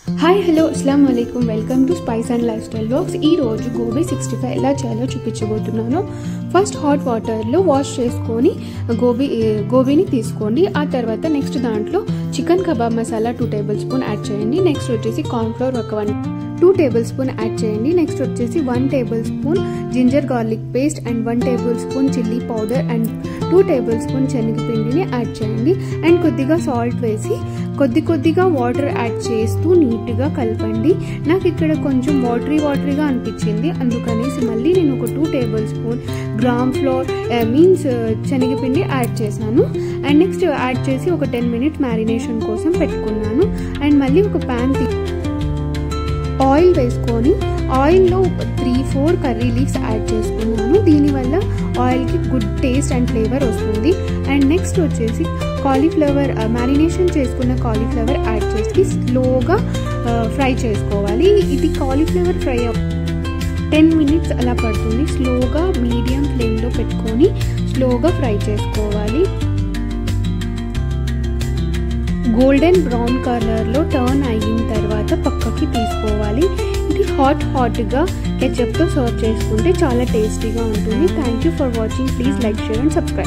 Hi hello అస్సలాము అలైకుం welcome to spice and life style vlogs. ఈ రోజు గోబీ 65 ఎలా చేయాలో చూపించబోతున్నాను. ఫస్ట్ హాట్ వాటర్లో వాష్ చేసుకొని గోబీని తీసుకోండి. ఆ తర్వాత నెక్స్ట్ దాంట్లో chicken kebab masala 2 table spoon add చేయండి. నెక్స్ట్ వచ్చేసి కార్న్ఫ్లోర్ ఒక 2 టేబుల్ స్పూన్ యాడ్ చేయండి. నెక్స్ట్ వచ్చేసి 1 table spoon ginger garlic paste and 1 table spoon chilli powder and 2 table spoon శనగపిండిని యాడ్ చేయండి. అండ్ కొద్దిగా సాల్ట్ వేసి కొద్దిగా వాటర్ యాడ్ చేస్తూ నీట్గా కలపండి. నాకు ఇక్కడ కొంచెం వాటరీగా అనిపించింది, అందుకనేసి మళ్ళీ నేను ఒక 2 table spoon gram floor means శనగపిండి యాడ్ చేశాను. అండ్ నెక్స్ట్ యాడ్ చేసి ఒక 10 మినిట్స్ మ్యారినేషన్ కోసం పెట్టుకున్నాను. అండ్ మళ్ళీ ఒక ప్యాన్ ఆయిల్ వేసుకొని ఆయిల్లో 3-4 కర్రీ లీవ్స్ యాడ్ చేసుకున్నాను. దీనివల్ల ఆయిల్కి గుడ్ టేస్ట్ అండ్ ఫ్లేవర్ వస్తుంది. అండ్ నెక్స్ట్ వచ్చేసి కాలీఫ్లవర్ మ్యారినేషన్ చేసుకున్న కాలీఫ్లవర్ యాడ్ చేసి స్లోగా ఫ్రై చేసుకోవాలి. ఇది కాలీఫ్లవర్ ఫ్రై 10 మినిట్స్ అలా పడుతుంది. స్లోగా మీడియం ఫ్లేమ్లో పెట్టుకొని స్లోగా ఫ్రై చేసుకోవాలి. గోల్డెన్ బ్రౌన్ కలర్లో టర్న్ అయిన తర్వాత పక్కకి తీసుకోవాలి. ఇది హాట్గా కెచప్తో సర్వ్ చేసుకుంటే చాలా టేస్టీగా ఉంటుంది. Thank you for watching. Please like, share and subscribe.